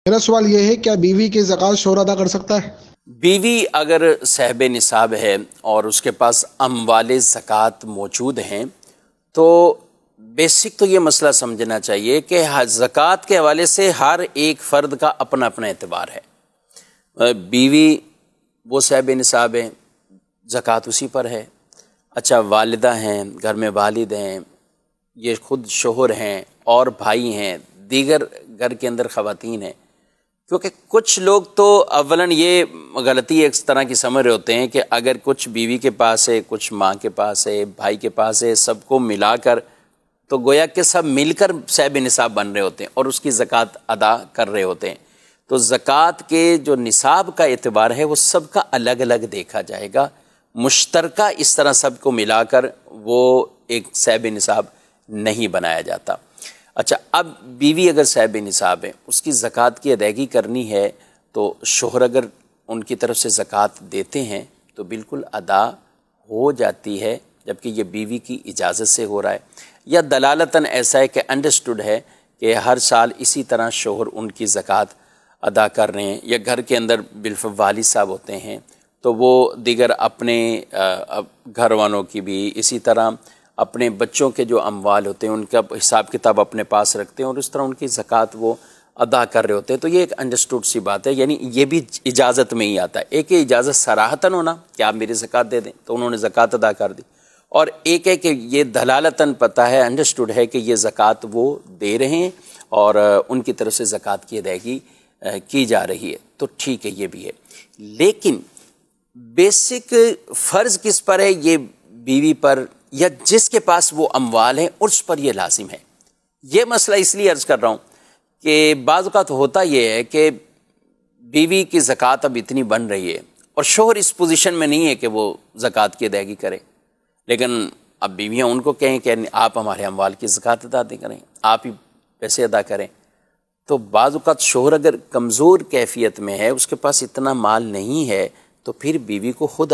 میرا سوال یہ ہے کیا بیوی کی زکوٰۃ شوہر ادا کر سکتا ہے؟ بیوی اگر صاحب نصاب ہے اور اس کے پاس اموال زکوٰۃ موجود ہیں تو بیسک تو یہ مسئلہ سمجھنا چاہیے کہ زکوٰۃ کے حوالے سے ہر ایک فرد کا اپنا اپنا اعتبار ہے۔ بیوی وہ صاحب نصاب ہے، زکوٰۃ اسی پر ہے۔ اچھا، والدہ ہیں، گھر میں والد ہیں، یہ خود شوہر ہیں اور بھائی ہیں، دیگر گھر کے اندر خواتین ہیں۔ کیونکہ کچھ لوگ تو اولاً یہ غلطی ایک طرح کی سمجھ رہے ہوتے ہیں کہ اگر کچھ بیوی کے پاس ہے، کچھ ماں کے پاس ہے، بھائی کے پاس ہے، سب کو ملا کر تو گویا کہ سب مل کر صاحب نصاب بن رہے ہوتے ہیں اور اس کی زکوٰۃ ادا کر رہے ہوتے ہیں۔ تو زکوٰۃ کے جو نصاب کا اعتبار ہے وہ سب کا الگ الگ دیکھا جائے گا، مشترکہ اس طرح سب کو ملا کر وہ ایک صاحب نصاب نہیں بنایا جاتا۔ اچھا، اب بیوی اگر صاحب نصاب ہے، اس کی زکوٰۃ کی ادائیگی کرنی ہے تو شوہر اگر ان کی طرف سے زکوٰۃ دیتے ہیں تو بالکل ادا ہو جاتی ہے، جبکہ یہ بیوی کی اجازت سے ہو رہا ہے، یا دلالتاً ایسا ہے کہ انڈرسٹوڈ ہے کہ ہر سال اسی طرح شوہر ان کی زکوٰۃ ادا کر رہے ہیں، یا گھر کے اندر بالفعل والد صاحب ہوتے ہیں تو وہ دیگر اپنے گھر والوں کی بھی، اسی طرح اپنے بچوں کے جو اموال ہوتے ہیں ان کا حساب کتاب اپنے پاس رکھتے ہیں اور اس طرح ان کی زکوٰۃ وہ ادا کر رہے ہوتے ہیں۔ تو یہ ایک انڈرسٹوڈ سی بات ہے، یعنی یہ بھی اجازت میں ہی آتا ہے۔ ایک ہے اجازت صراحتاً ہونا کہ آپ میری زکوٰۃ دے دیں تو انہوں نے زکوٰۃ ادا کر دی، اور ایک ہے کہ یہ دلالتاً پتہ ہے، انڈرسٹوڈ ہے کہ یہ زکوٰۃ وہ دے رہے ہیں اور ان کی طرف سے زکوٰۃ کی ادائیگی کی جا رہی ہے، تو ٹھیک ہے، یہ بھی ہے۔ لیکن بیسک فرض کس پر ہے؟ یہ بیوی پر یا جس کے پاس وہ اموال ہیں اس پر یہ لازم ہے۔ یہ مسئلہ اس لیے عرض کر رہا ہوں کہ بعض اوقات ہوتا یہ ہے کہ بیوی کی زکوٰۃ اب اتنی بن رہی ہے اور شوہر اس پوزیشن میں نہیں ہے کہ وہ زکوٰۃ کی ادائیگی کرے، لیکن اب بیویاں ان کو کہیں کہ آپ ہمارے اموال کی زکوٰۃ ادا کریں، آپ ہی پیسے ادا کریں۔ تو بعض اوقات شوہر اگر کمزور کیفیت میں ہے، اس کے پاس اتنا مال نہیں ہے، تو پھر بیوی کو خود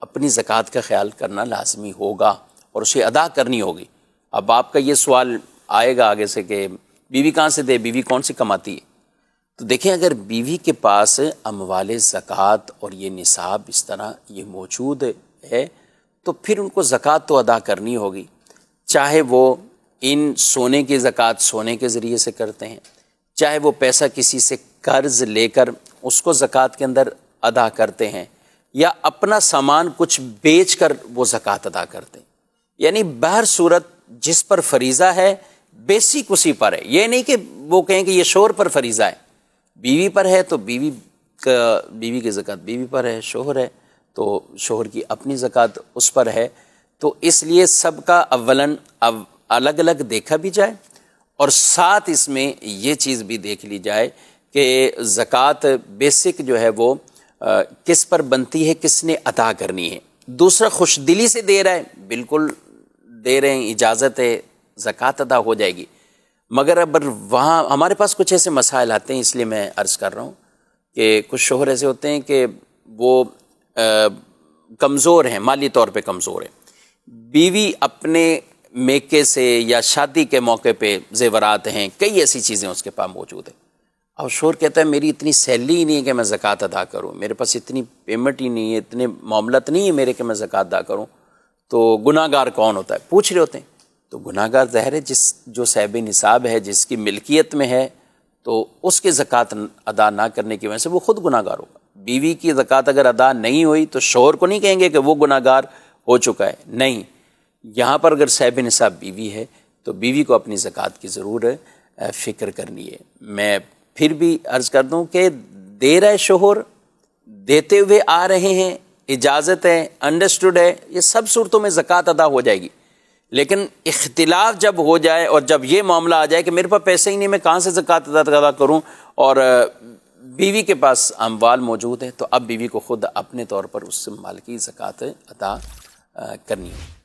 اپنی زکوٰۃ کا خیال کرنا لازمی ہوگا اور اسے ادا کرنی ہوگی۔ اب آپ کا یہ سوال آئے گا آگے سے کہ بیوی کہاں سے دے، بیوی کون سی کماتی ہے؟ تو دیکھیں، اگر بیوی کے پاس اموال زکوٰۃ اور یہ نصاب اس طرح یہ موجود ہے تو پھر ان کو زکوٰۃ تو ادا کرنی ہوگی، چاہے وہ ان سونے کی زکوٰۃ سونے کے ذریعے سے کرتے ہیں، چاہے وہ پیسہ کسی سے قرض لے کر اس کو زکوٰۃ کے اندر ادا کرتے ہیں، یا اپنا سامان کچھ بیچ کر وہ زکوٰۃ ادا کرتے ہیں۔ یعنی بہر صورت جس پر فریضہ ہے بیسک اسی پر ہے۔ یہ نہیں کہ وہ کہیں کہ یہ شوہر پر فریضہ ہے، بیوی پر ہے تو بیوی کی زکوٰۃ بیوی پر ہے، شوہر ہے تو شوہر کی اپنی زکوٰۃ اس پر ہے۔ تو اس لیے سب کا اولاً الگ الگ دیکھا بھی جائے، اور ساتھ اس میں یہ چیز بھی دیکھ لی جائے کہ زکوٰۃ بیسک جو ہے وہ کس پر بنتی ہے، کس نے ادا کرنی ہے۔ دوسرا خوش دلی سے دے رہا ہے، بالکل دے رہے ہیں، اجازت ہے، زکوٰۃ ادا ہو جائے گی۔ مگر اب وہاں ہمارے پاس کچھ ایسے مسائل آتے ہیں، اس لیے میں عرض کر رہا ہوں کہ کچھ شوہر ایسے ہوتے ہیں کہ وہ کمزور ہیں، مالی طور پہ کمزور ہیں، بیوی اپنے میکے سے یا شادی کے موقع پہ زیورات ہیں، کئی ایسی چیزیں اس کے پاس موجود ہیں، اور شوہر کہتا ہے میری اتنی سیلری ہی نہیں ہے کہ میں زکوٰۃ ادا کروں، میرے پاس اتنی پیمنٹ ہی نہیں ہے، اتنے معاملات نہیں ہے میرے کہ میں زکوٰۃ ادا کروں۔ تو گناہ گار کون ہوتا ہے؟ پوچھ رہے ہوتے ہیں۔ تو گناہ گار ظاہر ہے جو صاحب نصاب ہے، جس کی ملکیت میں ہے، تو اس کی زکوٰۃ ادا نہ کرنے کی وجہ سے وہ خود گناہ گار ہوگا۔ بیوی کی زکوٰۃ اگر ادا نہیں ہوئی تو شوہر کو نہیں کہیں گے کہ وہ گناہ گار ہو چکا ہے، نہیں، یہاں پر اگر صاحب نصاب بیوی ہے تو بیوی کو اپنی زکوٰۃ کی ضرور فکر کرنی ہے۔ میں پھر بھی عرض کر دوں کہ دے رہے شوہر، دیتے ہوئے آ رہے ہیں، اجازت ہے، انڈرسٹوڈ ہے، یہ سب صورتوں میں زکوٰۃ ادا ہو جائے گی۔ لیکن اختلاف جب ہو جائے اور جب یہ معاملہ آ جائے کہ میرے پاس پیسے ہی نہیں، میں کہاں سے زکوٰۃ ادا کروں، اور بیوی کے پاس اموال موجود ہے، تو اب بیوی کو خود اپنے طور پر اس مال کی زکوٰۃ ادا کرنی ہے۔